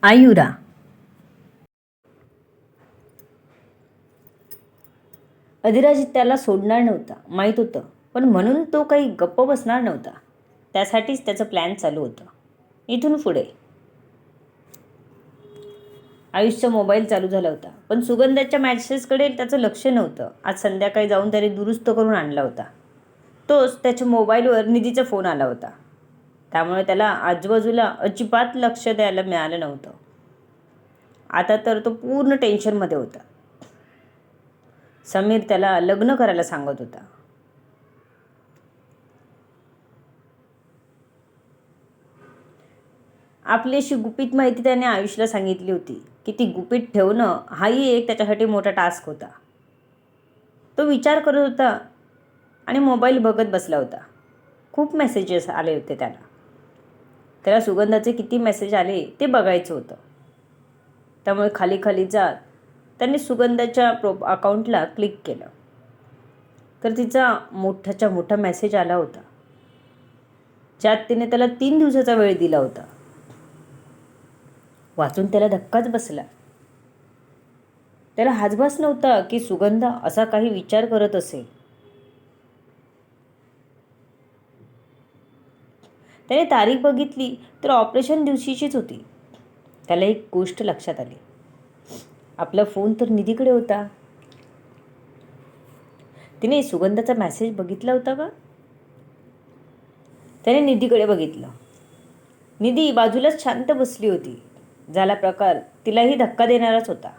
आयुरा. अधिराज त्याला सोडणार नव्हता, माहीत होतं, पण म्हणून तो काही गप्प बसणार नव्हता. त्यासाठीच त्याचं प्लॅन चालू होतं. इथून पुढे आयुषचा मोबाईल चालू झाला होता, पण सुगंधाच्या मॅसेजकडे त्याचं लक्ष नव्हतं. आज संध्याकाळी जाऊन त्याने दुरुस्त करून आणला होता. तोच त्याच्या मोबाईलवर निधीचा फोन आला होता. त्यामुळे त्याला आजूबाजूला अजिबात लक्ष द्यायला मिळालं नव्हतं. आता तर तो पूर्ण टेन्शनमध्ये होता. समीर त्याला लग्न करायला सांगत होता. आपली अशी गुपित माहिती त्याने आयुषला सांगितली होती की ती गुपित ठेवणं हाही एक त्याच्यासाठी मोठा टास्क होता. तो विचार करत होता आणि मोबाईल बघत बसला होता. खूप मेसेजेस आले होते त्याला सुगंधाचे किती मेसेज आले ते बघायचं होतं. त्यामुळे खाली खाली जात त्यांनी सुगंधाच्या अकाउंटला क्लिक केलं, तर तिचा मोठाच्या मोठा मेसेज आला होता, ज्यात तिने त्याला 3 दिवसाचा वेळ दिला होता. वाचून त्याला धक्काच बसला. त्याला हातभास नव्हता की सुगंधा असा काही विचार करत असेल. त्याने तारीख बघितली तर ऑपरेशन दिवशीचीच होती. त्याला एक गोष्ट लक्षात आली. आपला फोन तर निधीकडे होता. तिने सुगंधाचा मेसेज बघितला होता का? त्याने निधीकडे बघितलं. निधी बाजूलाच शांत बसली होती. झाला प्रकार तिलाही धक्का देणाराच होता.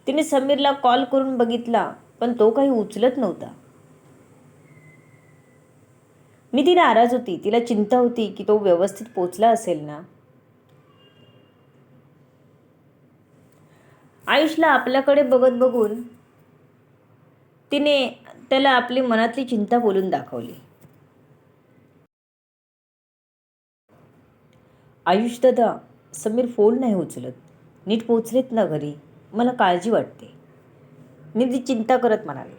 तिने समीरला कॉल करून बघितला, पण तो काही उचलत नव्हता. निधी नाराज होती. तिला चिंता होती की तो व्यवस्थित पोचला असेल ना. आयुषला आपल्याकडे बघत बघून तिने त्याला आपली मनातली चिंता बोलून दाखवली. आयुष दादा, समीर फोन नाही उचलत. नीट पोचलेत ना घरी? मला काळजी वाटते, निधी चिंता करत म्हणाली.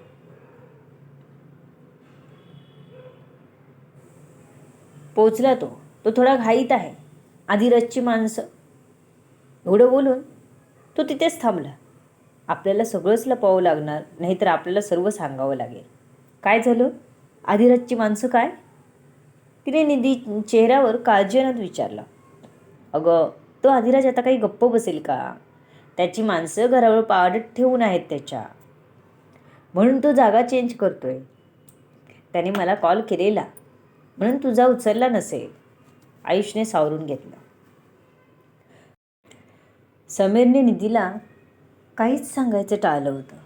पोचला तो थोडा घाईत आहे. अधिराजची माणसं. एवढं बोलून तो तिथेच थांबला. आपल्याला सगळंच लपवावं लागणार, नाहीतर आपल्याला सर्व सांगावं लागेल. काय झालं? अधिराजची माणसं काय? तिने निधी चेहऱ्यावर काळजी आणत विचारला. अगं, तो अधिराज आता काही गप्प बसेल का? त्याची माणसं घरावर पाडत ठेवून आहेत त्याच्या, म्हणून तो जागा चेंज करतोय. त्याने मला कॉल केलेला, म्हणून तुझा उचलला नसेल. आयुषने सावरून घेतलं. समीरने निधीला काहीच सांगायचं टाळलं होतं.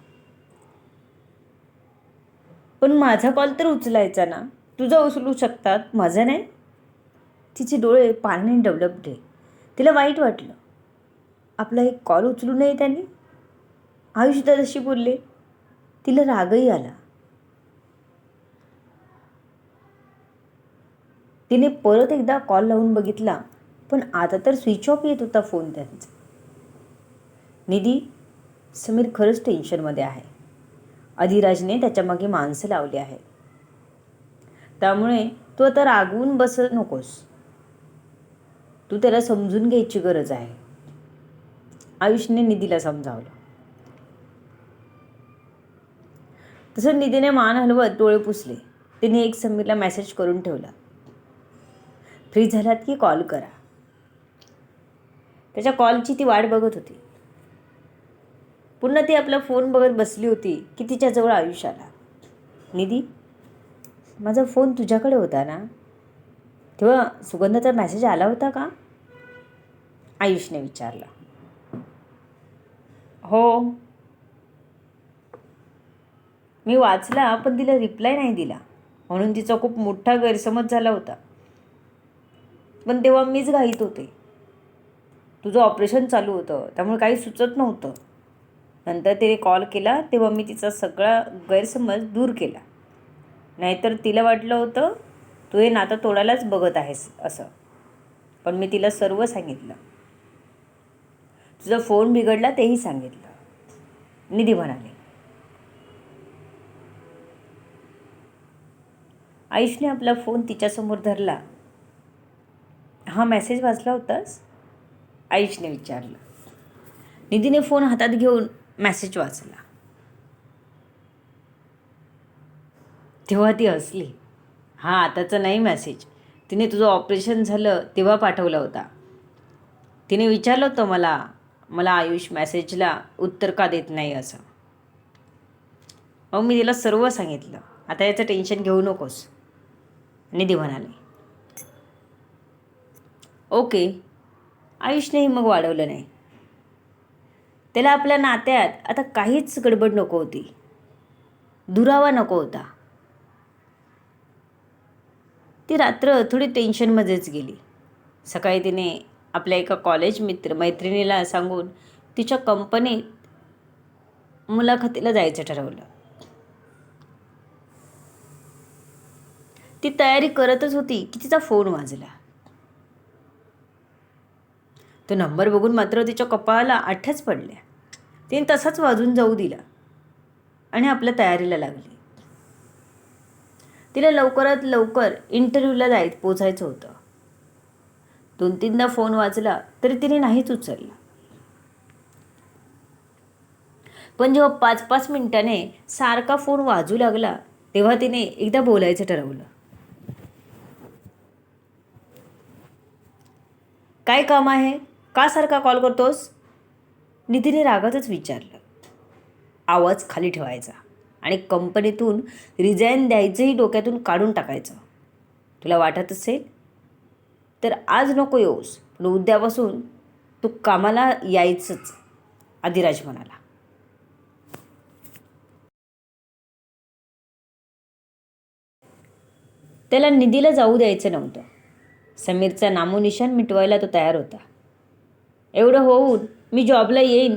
पण माझा कॉल तर उचलायचा ना. तुझा उचलू शकतात, माझा नाही. तिचे डोळे पाण्याने डबडबले. तिला वाईट वाटलं. आपला एक कॉल उचलू नये त्यांनी. आयुष दादाशी बोलले. तिला रागही आला. तिने परत एकदा कॉल लावून बघितला, पण आता तर स्विच ऑफ येत होता फोन त्यांचा. निधी, समीर खरंच टेन्शनमध्ये आहे. अधिराजने त्याच्या मागे माणसं लावली आहे. त्यामुळे तू आता रागवून बस नकोस. तू त्याला समजून घ्यायची गरज आहे. आयुषने निधीला समजावलं. तसं निधीने मान हलवत डोळे पुसले. तिने एक समीरला मेसेज करून ठेवला. फ्री झालात की कॉल करा. त्याच्या कॉलची ती वाट बघत होती. पुन्हा ती आपला फोन बघत बसली होती की तिच्याजवळ आयुष आला. निधी, माझा फोन तुझ्याकडे होता ना? तेव्हा सुगंधाचा मेसेज आला होता का? आयुषने विचारला. हो, मी वाचला, पण तिला रिप्लाय नाही दिला, म्हणून तिचा खूप मोठा गैरसमज झाला होता. पण तेव्हा मीच घाईत होते. तुझं ऑपरेशन चालू होतं, त्यामुळे काही सुचत नव्हतं. नंतर तिने कॉल केला तेव्हा मी तिचा सगळा गैरसमज दूर केला. नाहीतर तिला वाटलं होतं तू हे नातं तोडायलाच बघत आहेस असं. पण मी तिला सर्व सांगितलं. तुझा फोन बिघडला तेही सांगितलं, निधी म्हणाले. आयुषने आपला फोन तिच्यासमोर धरला. हा मेसेज वाचला होतास? आयुषने विचारलं. निधीने फोन हातात घेऊन मेसेज वाचला. तेव्हा ती हसली. हा आताचा नाही मेसेज, तिने तुझं ऑपरेशन झालं तेव्हा पाठवला होता. तिने विचारलं होतं मला आयुष मेसेजला उत्तर का देत नाही असं. मग मी तिला सर्व सांगितलं. आता याचं टेन्शन घेऊ नकोस, निधी म्हणाले. ओके. आयुषनेही मग वाढवलं नाही. त्याला आपल्या नात्यात आता काहीच गडबड नको होती, दुरावा नको होता. ती रात्र थोडी टेन्शनमध्येच गेली. सकाळी तिने आपल्या एका कॉलेज मैत्रिणीला सांगून तिच्या कंपनीत मुलाखतीला जायचं ठरवलं. ती तयारी करतच होती की तिचा फोन वाजला. तो नंबर बघून मात्र तिच्या कपाळाला आठ्याच पडल्या. तिने तसाच वाजून जाऊ दिला आणि आपल्या तयारीला लागली. तिला लवकरात लवकर इंटरव्ह्यूला पोचायचं होतं. 2-3दा फोन वाजला तरी तिने नाहीच उचलला. पण जेव्हा 5-5 मिनिटाने सारखा फोन वाजू लागला तेव्हा तिने एकदा बोलायचं ठरवलं. काय काम आहे? का सारखा कॉल करतोस? निधीने रागातच विचारलं. आवाज खाली ठेवायचा आणि कंपनीतून रिझाईन द्यायचंही डोक्यातून काढून टाकायचं. तुला वाटत असेल तर आज नको येऊस, पण उद्यापासून तू कामाला यायचंच, आदिराज म्हणाला. त्याला निधीला जाऊ द्यायचं नव्हतं. समीरचा नामोनिशान मिटवायला तो तयार होता. एवढं होऊन मी जॉबला येईन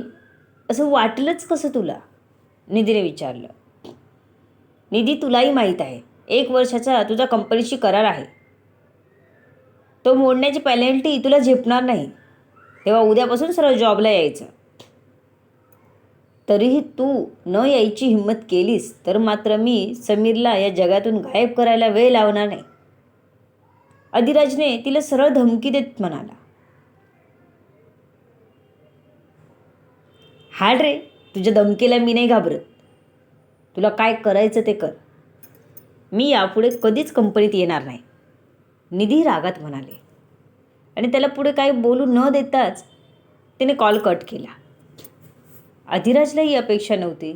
असं वाटलंच कसं तुला? निधीने विचारलं. निधी, तुलाही माहीत आहे 1 वर्षाचा तुझा कंपनीशी करार आहे. तो मोडण्याची पेनल्टी तुला झेपणार नाही. तेव्हा उद्यापासून सरळ जॉबला यायचं. तरीही तू न यायची हिंमत केलीस तर मात्र मी समीरला या जगातून गायब करायला वेळ लावणार नाही, अधिराजने तिला सरळ धमकी देत म्हणाला. हाड रे, तुझ्या धमकीला मी नाही घाबरत. तुला काय करायचं ते कर. मी यापुढे कधीच कंपनीत येणार नाही, निधी रागात म्हणाले. आणि त्याला पुढे काही बोलू न देताच तिने कॉल कट केला. अधिराजला ही अपेक्षा नव्हती.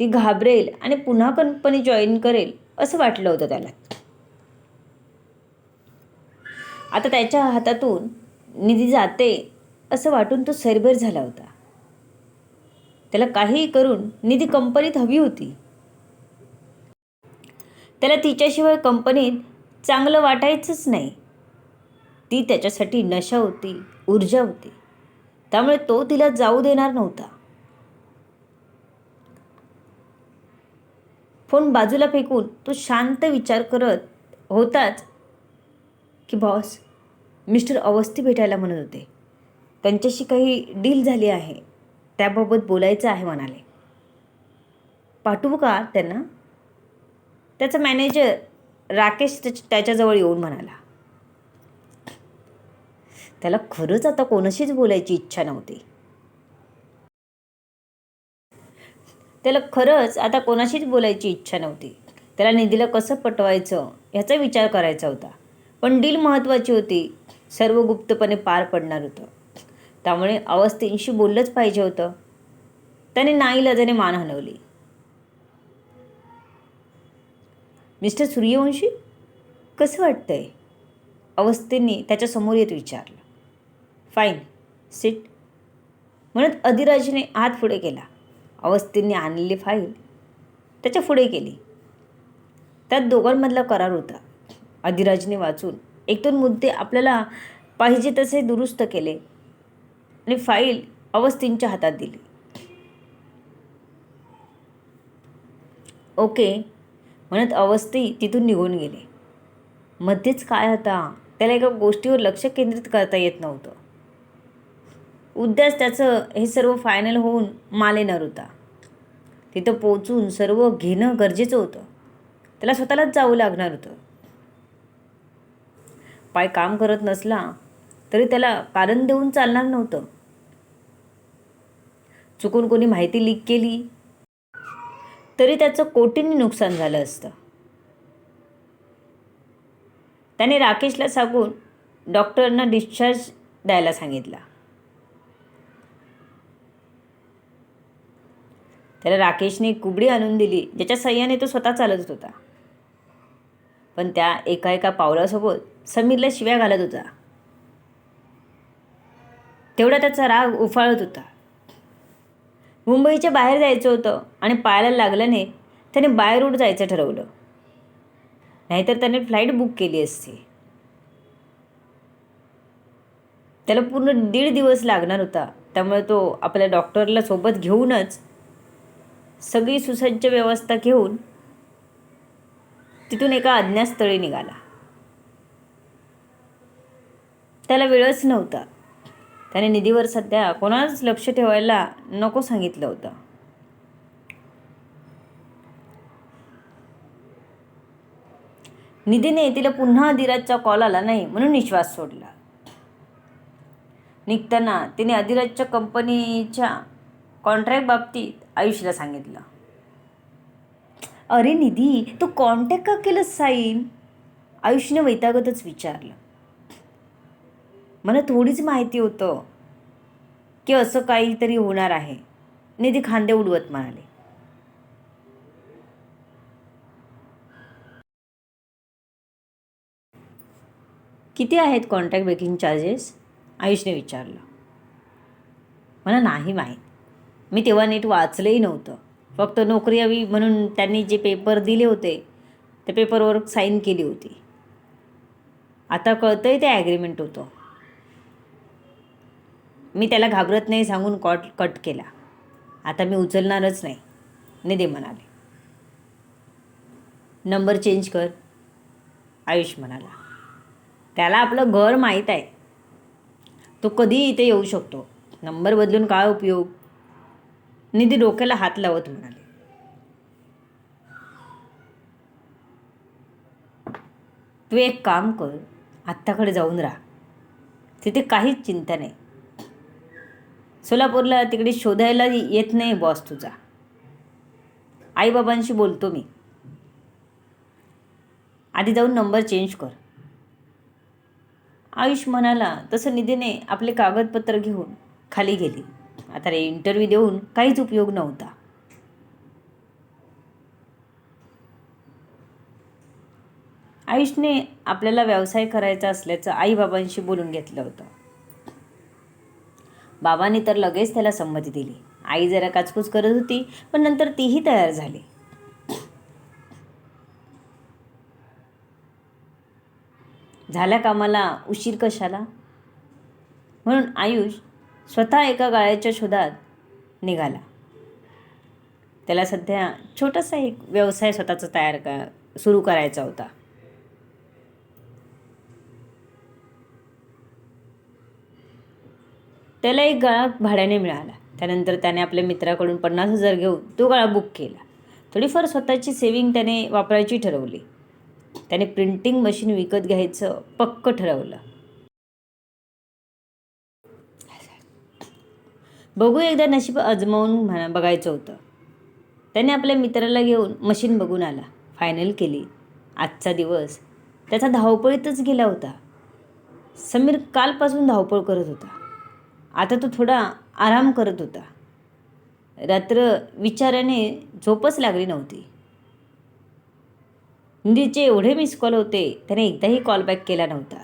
ती घाबरेल आणि पुन्हा कंपनी जॉईन करेल असं वाटलं होतं त्याला. आता त्याच्या हातातून निधी जाते असं वाटून तो सैरभैर झाला होता. त्याला काहीही करून निधी कंपनीत हवी होती. त्याला तिच्याशिवाय कंपनीत चांगलं वाटायचंच नाही. ती त्याच्यासाठी नशा होती, ऊर्जा होती. त्यामुळे तो तिला जाऊ देणार नव्हता. फोन बाजूला फेकून तो शांत विचार करत होताच की बॉस मिस्टर अवस्थी भेटायला म्हणत होते. त्यांच्याशी काही डील झाली आहे, त्याबाबत बोलायचं आहे म्हणाले. पाठवू का त्यांना? त्याचा मॅनेजर राकेश त्याच्याजवळ येऊन म्हणाला. त्याला खरंच आता कोणाशीच बोलायची इच्छा नव्हती. त्याला निधीला कसं पटवायचं ह्याचा विचार करायचा होता. पण डील महत्त्वाची होती, सर्व गुप्तपणे पार पडणार होतं. त्यामुळे अवस्थींशी बोललंच पाहिजे होतं. त्याने नाईलाजाने मान हलवली. मिस्टर सूर्यवंशी, कसं वाटतंय? अवस्थींनी त्याच्यासमोर येत विचारलं. फाईन, सिट म्हणत अधिराजने हात पुढे केला. अवस्थींनी आणलेली फाईल त्याच्या पुढे केली. त्यात दोघांमधला करार होता. अधिराजने वाचून 1-2 मुद्दे आपल्याला पाहिजे तसे दुरुस्त केले आणि फाईल अवस्थींच्या हातात दिली. ओके म्हणत अवस्थी तिथून निघून गेले. मध्येच काय होता, त्याला एका गोष्टीवर लक्ष केंद्रित करता येत नव्हतं. उद्याच त्याचं हे सर्व फायनल होऊन माल येणार होता. तिथं पोचून सर्व घेणं गरजेचं होतं. त्याला स्वतःलाच जावं लागणार होतं. पाय काम करत नसला तरी त्याला कारण देऊन चालणार नव्हतं. चुकून कोणी माहिती लीक केली तरी त्याचं कोटींनी नुकसान झालं असतं. त्याने राकेशला सांगून डॉक्टरांना डिस्चार्ज द्यायला सांगितला. त्याला राकेशने एक कुबडी आणून दिली ज्याच्या सहाय्याने तो स्वतः चालत होता. पण त्या एका पावलासोबत समीरला शिव्या घालत होता. तेवढा त्याचा राग उफाळत होता. मुंबईच्या बाहेर जायचं होतं आणि पायाला लागल्याने त्याने बाय रोड जायचं ठरवलं. नाहीतर त्याने फ्लाईट बुक केली असती. त्याला पूर्ण 1.5 दिवस लागणार होता. त्यामुळे तो आपल्या डॉक्टरला सोबत घेऊनच सगळी सुसज्ज व्यवस्था घेऊन तिथून एका अज्ञात स्थळी निघाला. त्याला वेळच नव्हता. त्याने निधीवर सध्या कोणालाच लक्ष ठेवायला नको सांगितलं होतं. निधीने तिला पुन्हा अधिराजचा कॉल आला नाही म्हणून विश्वास सोडला. निघताना तिने अधिराजच्या कंपनीच्या कॉन्ट्रॅक्ट बाबतीत आयुषला सांगितलं. अरे निधी, तू कॉन्टॅक्ट का केलं साईन? आयुषने वैतागतच विचारलं. मला थोडीच माहिती होतं की असं काहीतरी होणार आहे, निधी खांदे उडवत म्हणाले. किती आहेत कॉन्ट्रॅक्ट बेकिंग चार्जेस? आयुषने विचारलं. मला नाही माहीत. मी तेव्हा नीट वाचलंही नव्हतं. फक्त नोकरी हवी म्हणून त्यांनी जे पेपर दिले होते त्या पेपरवर साईन केली होती. आता कळतंय ते ॲग्रीमेंट होतं. मी त्याला घाबरत नाही सांगून कट केला. आता मी उचलणारच नाही, निधी म्हणाले. नंबर चेंज कर, आयुष म्हणाला. त्याला आपलं घर माहीत आहे. तो कधीही इथे येऊ शकतो. नंबर बदलून काय उपयोग? निधी डोक्याला हात लावत म्हणाले. तू एक काम कर, आत्ताकडे जाऊन राहा. तिथे काहीच चिंता नाही. सोलापूरला तिकडे शोधायला येत नाही बॉस तुझा. आईबाबांशी बोलतो मी. आधी जाऊन नंबर चेंज कर. आयुष म्हणाला. तसं निधीने आपले कागदपत्र घेऊन खाली गेली. आता इंटरव्ह्यू देऊन काहीच उपयोग नव्हता. आयुषने आपल्याला व्यवसाय करायचा असल्याचं आईबाबांशी बोलून घेतलं होतं. बाबांनी तर लगेच त्याला संमती दिली. आई जरा काचकूच करत होती, पण नंतर तीही तयार झाली. झाल्या कामाला उशीर कशाला म्हणून आयुष स्वतः एका गाळ्याच्या शोधात निघाला. त्याला सध्या छोटासा एक व्यवसाय स्वतःचा सुरू करायचा होता. त्याला एक गाळा भाड्याने मिळाला. त्यानंतर त्याने आपल्या मित्राकडून 50,000 घेऊन तो गाळा बुक केला. थोडीफार स्वतःची सेविंग त्याने वापरायची ठरवली. त्याने प्रिंटिंग मशीन विकत घ्यायचं पक्क ठरवलं. बघू एकदा नशीब आजमावून बघायचं होतं. त्याने आपल्या मित्राला घेऊन मशीन बघून आला. फायनल केली. आजचा दिवस त्याचा धावपळीतच गेला होता. समीर कालपासून धावपळ करत होता. आता तो थोडा आराम करत होता. रात्र विचाराने झोपच लागली नव्हती. निधीचे एवढे मिस कॉल होते, त्याने एकदाही कॉल बॅक केला नव्हता.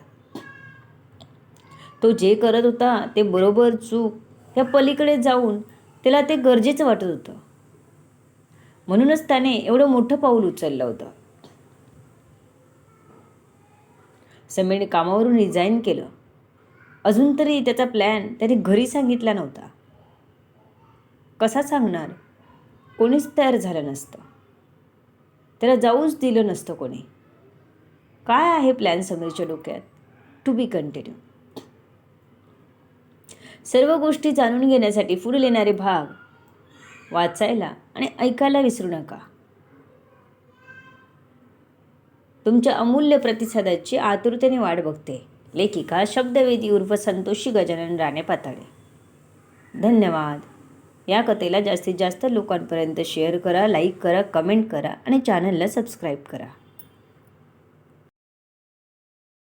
तो जे करत होता ते बरोबर चूक या पलीकडे जाऊन त्याला ते गरजेचं वाटत होतं. म्हणूनच त्याने एवढं मोठं पाऊल उचललं होतं. समीरने कामावरून रिझाईन केलं. अजून तरी त्याचा प्लॅन त्याने घरी सांगितला नव्हता. कसा सांगणार? कोणीच तयार झालं नसतं. त्याला जाऊच दिलं नसतं कोणी. काय आहे प्लॅन समीरच्या डोक्यात? To be continue. सर्व गोष्टी जाणून घेण्यासाठी पुढील येणारे भाग वाचायला आणि ऐकायला विसरू नका. तुमच्या अमूल्य प्रतिसादाची आतुरतेने वाट बघते. लेखिका शब्दवेदी उर्फ संतोषी गजानन राणे पाताळे. धन्यवाद. या कथेला जास्तीत जास्त लोकांपर्यंत शेअर करा, लाईक करा, कमेंट करा आणि चॅनलला सबस्क्राईब करा.